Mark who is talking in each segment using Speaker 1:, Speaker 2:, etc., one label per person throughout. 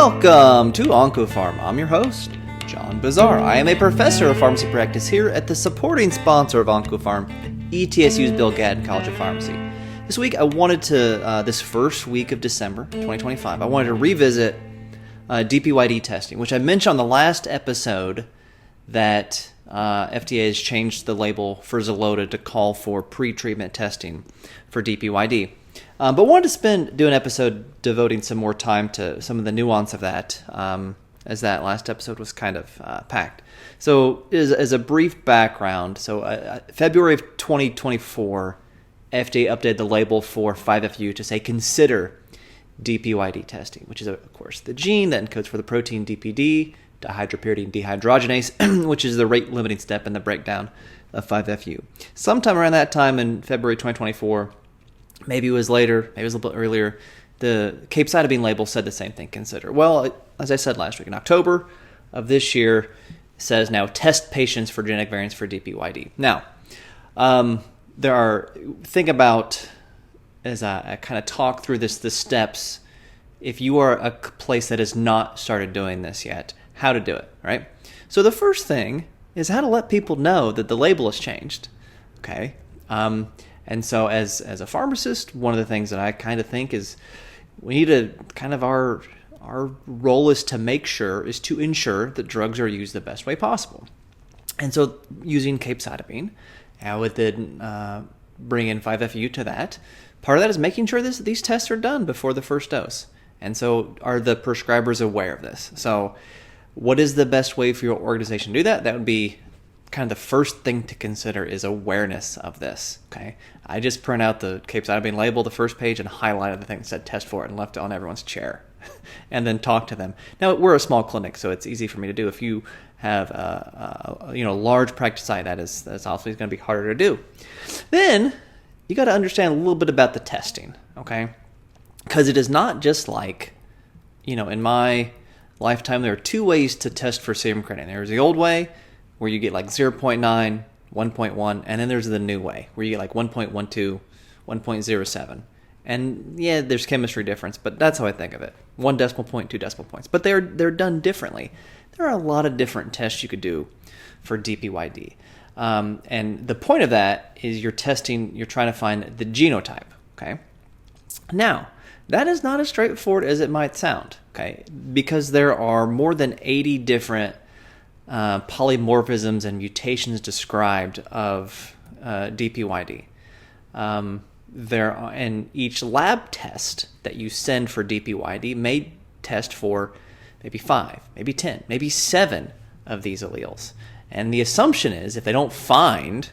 Speaker 1: Welcome to OncoPharm. I'm your host, John Bazar. I am a professor of pharmacy practice here at the supporting sponsor of OncoPharm, ETSU's Bill Gatton College of Pharmacy. This week I wanted to, this first week of December 2025, I wanted to revisit DPYD testing, which I mentioned on the last episode that FDA has changed the label for Xeloda to call for pre-treatment testing for DPYD. But wanted to do an episode devoting some more time to some of the nuance of that, as that last episode was kind of packed. So as a brief background, February of 2024, FDA updated the label for 5FU to say consider DPYD testing, which is, of course, the gene that encodes for the protein DPD, dihydropyridine dehydrogenase, which is the rate-limiting step in the breakdown of 5FU. Sometime around that time in February 2024, maybe it was later, maybe it was a little bit earlier, the capecitabine label said the same thing, consider. Well, as I said last week, in October of this year, it says now test patients for genetic variants for DPYD. Now, think about, as I kind of talk through the steps, if you are a place that has not started doing this yet, how to do it, right? So the first thing is how to let people know that the label has changed, okay? And so as a pharmacist, one of the things that I kind of think is we need to kind of our role is to ensure that drugs are used the best way possible. And so using capecitabine, I would then bring in 5FU to that. Part of that is making sure these tests are done before the first dose. And so are the prescribers aware of this? So what is the best way for your organization to do that? That would be kind of the first thing to consider is awareness of this, okay? I just print out the capecitabine label, the first page, and highlighted the thing that said test for it and left it on everyone's chair and then talk to them. Now, we're a small clinic, so it's easy for me to do. If you have a large practice site, that's obviously going to be harder to do. Then you got to understand a little bit about the testing, okay? Because it is not just like, in my lifetime, there are two ways to test for serum creatinine. There's the old way, where you get like 0.9, 1.1, and then there's the new way, where you get like 1.12, 1.07. And yeah, there's chemistry difference, but that's how I think of it. 1 decimal point, 2 decimal points. But they're done differently. There are a lot of different tests you could do for DPYD. And the point of that is you're trying to find the genotype, okay? Now, that is not as straightforward as it might sound, okay? Because there are more than 80 different polymorphisms and mutations described of DPYD. And each lab test that you send for DPYD may test for maybe 5, maybe 10, maybe 7 of these alleles. And the assumption is if they don't find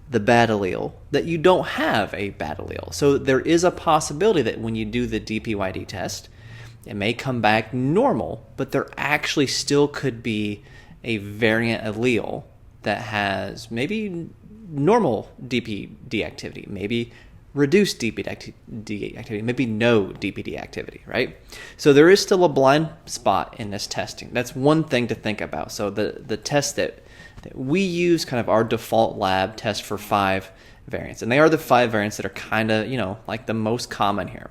Speaker 1: the bad allele, that you don't have a bad allele. So there is a possibility that when you do the DPYD test, it may come back normal, but there actually still could be a variant allele that has maybe normal DPD activity, maybe reduced DPD activity, maybe no DPD activity, right? So there is still a blind spot in this testing. That's one thing to think about. So the test that we use, kind of our default lab test for 5 variants, and they are the 5 variants that are kind of, like the most common here.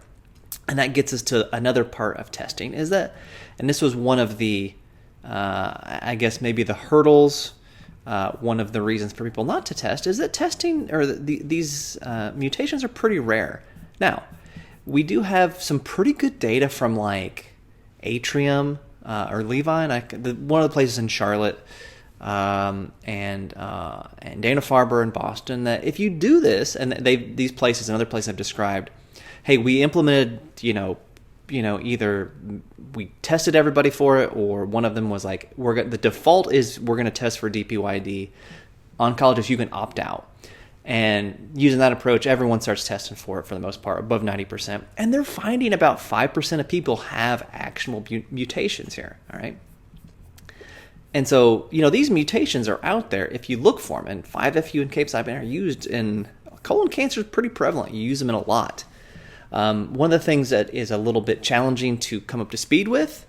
Speaker 1: And that gets us to another part of testing is that, and this was one of the, I guess maybe the hurdles, one of the reasons for people not to test is that testing or these mutations are pretty rare. Now, we do have some pretty good data from like Atrium or Levine, one of the places in Charlotte, and Dana-Farber in Boston, that if you do this, and these places and other places I've described, hey, we implemented, either we tested everybody for it, or one of them was like, the default is we're going to test for DPYD. Oncologists, you can opt out. And using that approach, everyone starts testing for it for the most part, above 90%. And they're finding about 5% of people have actionable mutations here, all right? And so, these mutations are out there if you look for them. And 5FU and capecitabine are used in colon cancer is pretty prevalent. You use them in a lot. One of the things that is a little bit challenging to come up to speed with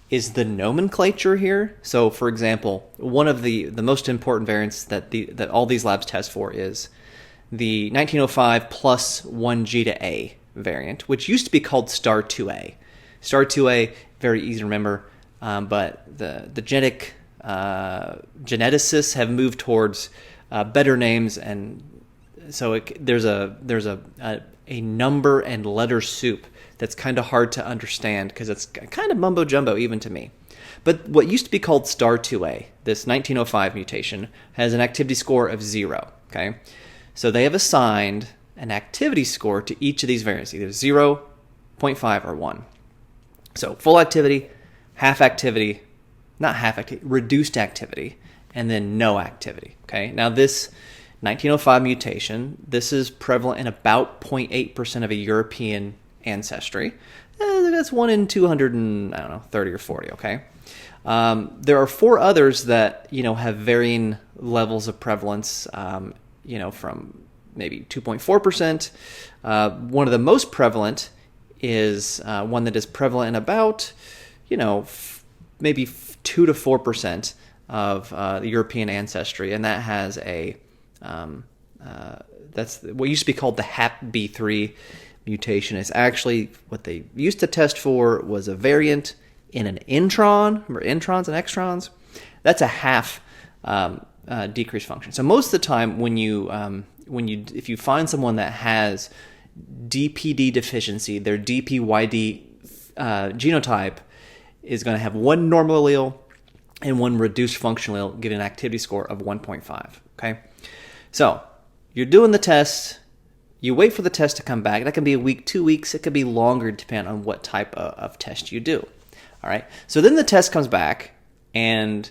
Speaker 1: is the nomenclature here. So, for example, one of the most important variants that all these labs test for is the 1905 plus 1G to A variant, which used to be called STAR2A. STAR2A very easy to remember, but the geneticists have moved towards better names, and so there's a number and letter soup that's kind of hard to understand because it's kind of mumbo jumbo even to me. But what used to be called STAR2A, this 1905 mutation, has an activity score of 0. Okay, so they have assigned an activity score to each of these variants, either 0, 0.5, or 1. So full activity, half activity, not half activity, reduced activity, and then no activity. Okay, now this 1905 mutation, this is prevalent in about 0.8% of a European ancestry. That's 1 in 230 or 40, okay? There are 4 others that, have varying levels of prevalence, from maybe 2.4%. One of the most prevalent is one that is prevalent in about, maybe 2 to 4% of the European ancestry, and that has that's what used to be called the HAPB3 mutation. Is actually what they used to test for was a variant in an intron. Remember introns and extrons? That's a half decreased function. So most of the time if you find someone that has DPD deficiency, their DPYD genotype is going to have 1 normal allele and 1 reduced functional allele, giving an activity score of 1.5. Okay, so you're doing the test. You wait for the test to come back. That can be a week, 2 weeks. It could be longer depending on what type of test you do. All right. So then the test comes back, and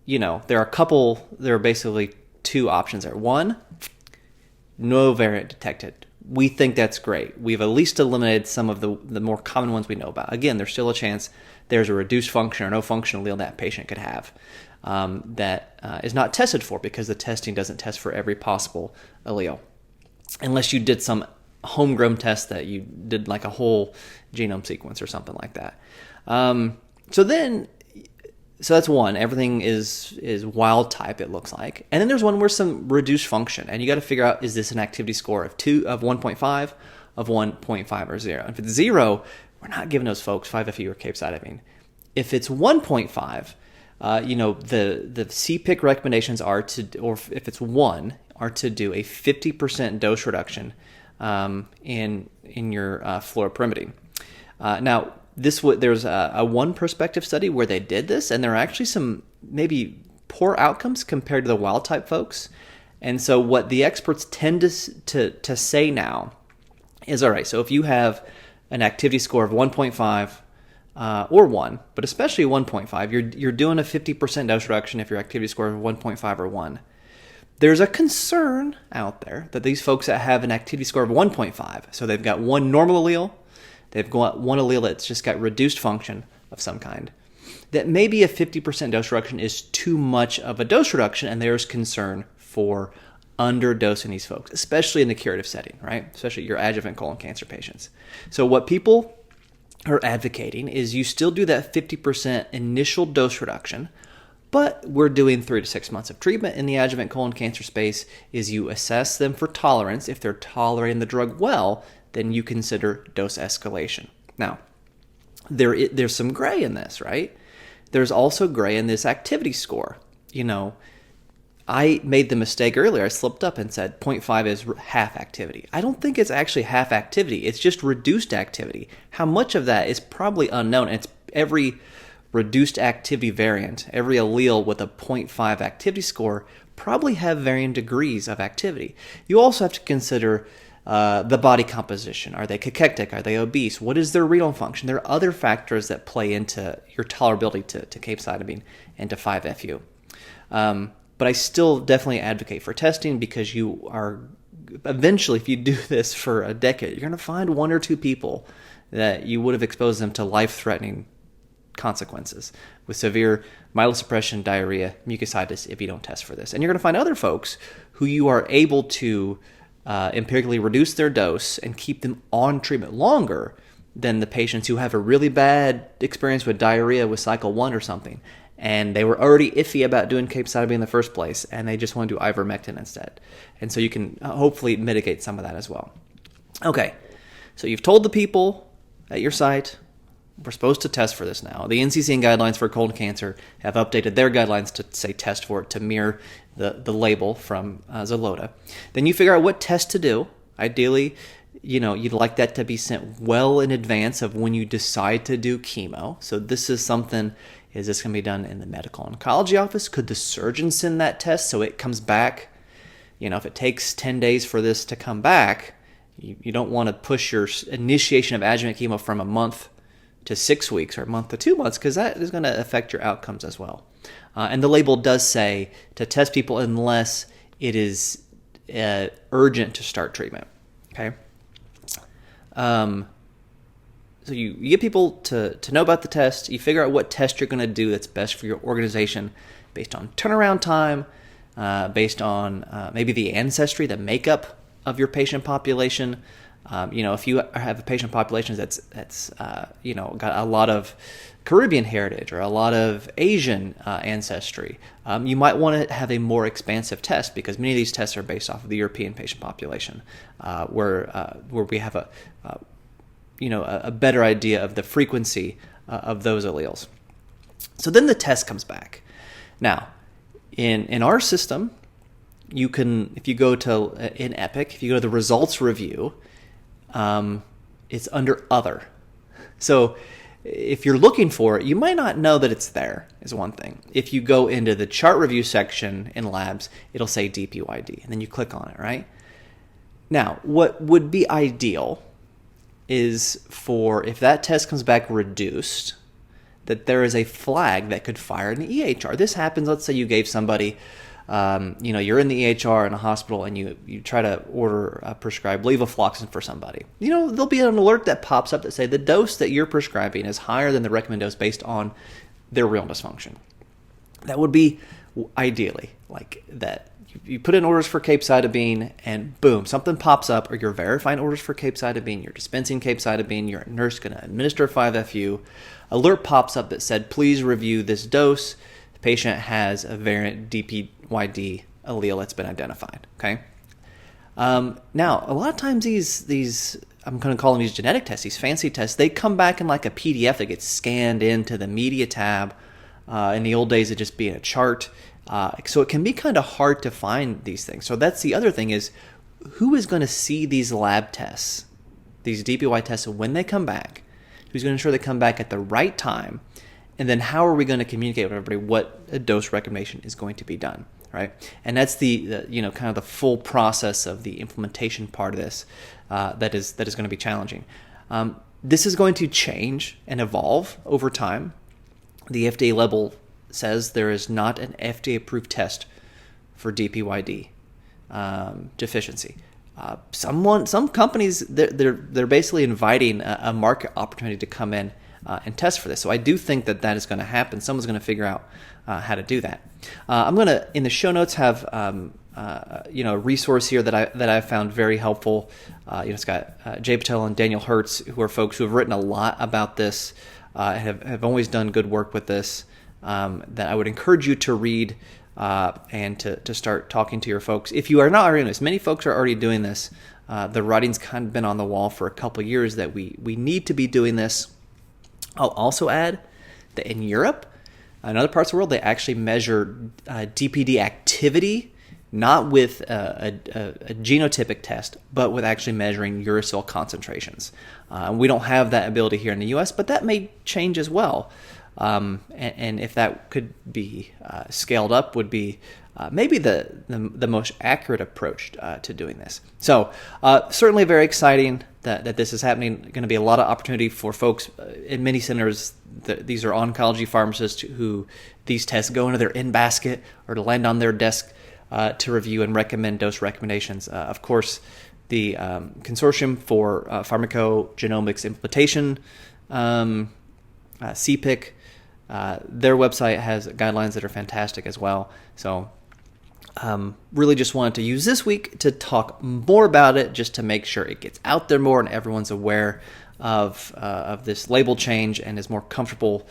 Speaker 1: there are basically 2 options there. 1, no variant detected. We think that's great. We've at least eliminated some of the more common ones we know about. Again, there's still a chance there's a reduced function or no functional allele that patient could have that is not tested for, because the testing doesn't test for every possible allele, unless you did some homegrown test that you did like a whole genome sequence or something like that. So that's 1. Everything is wild type, it looks like. And then there's one where some reduced function, and you got to figure out, is this an activity score of 1.5, of 1.5, or 0? If it's 0, we're not giving those folks 5FU or capecitabine. If it's 1.5, the CPIC recommendations are or if it's 1, are to do a 50% dose reduction in your fluoropyrimidine. Now, there's a one prospective study where they did this, and there are actually some maybe poor outcomes compared to the wild type folks. And so what the experts tend to say now is, all right, so if you have an activity score of 1.5 or 1, but especially 1.5, you're doing a 50% dose reduction if your activity score is 1.5 or 1. There's a concern out there that these folks that have an activity score of 1.5, so they've got 1 normal allele, they've got 1 allele that's just got reduced function of some kind, that maybe a 50% dose reduction is too much of a dose reduction, and there's concern for underdosing these folks, especially in the curative setting, right? Especially your adjuvant colon cancer patients. So what people are advocating is you still do that 50% initial dose reduction, but we're doing 3 to 6 months of treatment in the adjuvant colon cancer space. Is you assess them for tolerance. If they're tolerating the drug well, then you consider dose escalation. Now, there's some gray in this, right? There's also gray in this activity score. I made the mistake earlier. I slipped up and said 0.5 is half activity. I don't think it's actually half activity. It's just reduced activity. How much of that is probably unknown. It's every reduced activity variant, every allele with a 0.5 activity score probably have varying degrees of activity. You also have to consider the body composition. Are they cachectic? Are they obese? What is their renal function? There are other factors that play into your tolerability to capecitabine and to 5FU. But I still definitely advocate for testing, because you are eventually, if you do this for a decade, you're going to find 1 or 2 people that you would have exposed them to life-threatening consequences with severe myelosuppression, diarrhea, mucositis if you don't test for this. And you're going to find other folks who you are able to empirically reduce their dose and keep them on treatment longer than the patients who have a really bad experience with diarrhea with cycle 1 or something, and they were already iffy about doing capecitabine in the first place, and they just want to do ivermectin instead. And so you can hopefully mitigate some of that as well. Okay, so you've told the people at your site We're supposed to test for this now. The NCCN guidelines for colon cancer have updated their guidelines to say test for it to mirror the label from Xeloda. Then you figure out what test to do. Ideally, you'd like that to be sent well in advance of when you decide to do chemo. So this is something, is this going to be done in the medical oncology office? Could the surgeon send that test so it comes back? If it takes 10 days for this to come back, you don't want to push your initiation of adjuvant chemo from a month to 6 weeks or a month to 2 months, because that is going to affect your outcomes as well. And the label does say to test people unless it is urgent to start treatment. Okay. So you get people to know about the test. You figure out what test you're going to do that's best for your organization based on turnaround time, based on maybe the ancestry, the makeup of your patient population. If you have a patient population that's got a lot of Caribbean heritage or a lot of Asian ancestry, you might want to have a more expansive test, because many of these tests are based off of the European patient population, where we have a better idea of the frequency of those alleles. So then the test comes back. Now, in our system, you can, if you go to in Epic, if you go to the results review, it's under other. So if you're looking for it, you might not know that it's there, is one thing. If you go into the chart review section in labs, it'll say DPYD, and then you click on it, right? Now, what would be ideal is for, if that test comes back reduced, that there is a flag that could fire an EHR. This happens, let's say you gave somebody, you're in the EHR in a hospital and you try to order prescribe levofloxacin for somebody. There'll be an alert that pops up that say the dose that you're prescribing is higher than the recommended dose based on their renal dysfunction. That would be ideally like that. You put in orders for capecitabine and boom, something pops up, or you're verifying orders for capecitabine, you're dispensing capecitabine, your nurse going to administer 5-FU. Alert pops up that said, please review this dose. The patient has a variant DPYD allele that's been identified. Okay. Now, a lot of times these I'm going to call them these genetic tests, these fancy tests, they come back in like a PDF that gets scanned into the media tab. In the old days, it'd just be in a chart. So it can be kind of hard to find these things. So that's the other thing, is who is going to see these lab tests, these DPY tests, when they come back? Who's going to ensure they come back at the right time? And then how are we going to communicate with everybody what a dose recommendation is going to be done, right? And that's the kind of the full process of the implementation part of this that is going to be challenging. This is going to change and evolve over time. The FDA label says there is not an FDA-approved test for DPYD deficiency. Some companies, they're basically inviting a market opportunity to come in and test for this. So I do think that is going to happen. Someone's going to figure out how to do that. I'm going to, in the show notes, have a resource here that I found very helpful. It's got Jay Patel and Daniel Hertz, who are folks who have written a lot about this, have always done good work with this. That I would encourage you to read and to start talking to your folks. If you are not already doing this, many folks are already doing this. The writing's kind of been on the wall for a couple of years that we need to be doing this. I'll also add that in Europe and other parts of the world, they actually measure DPD activity, not with a genotypic test, but with actually measuring uracil concentrations. We don't have that ability here in the U.S., but that may change as well. And if that could be scaled up, would be maybe the most accurate approach to doing this. So certainly very exciting that this is happening. Going to be a lot of opportunity for folks in many centers. These are oncology pharmacists who these tests go into their in-basket or to land on their desk to review and recommend dose recommendations. Of course, the Consortium for Pharmacogenomics Implementation, CPIC, their website has guidelines that are fantastic as well. So really just wanted to use this week to talk more about it, just to make sure it gets out there more and everyone's aware of this label change and is more comfortable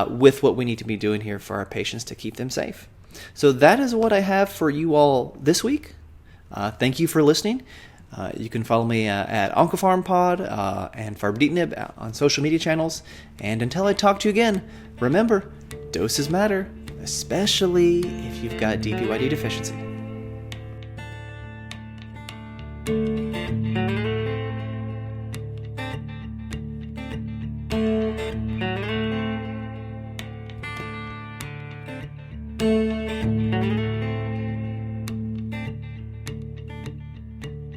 Speaker 1: with what we need to be doing here for our patients to keep them safe. So that is what I have for you all this week. Thank you for listening. You can follow me at OncoFarmPod and FarmDeepNib on social media channels. And until I talk to you again, remember, doses matter, especially if you've got DPYD deficiency.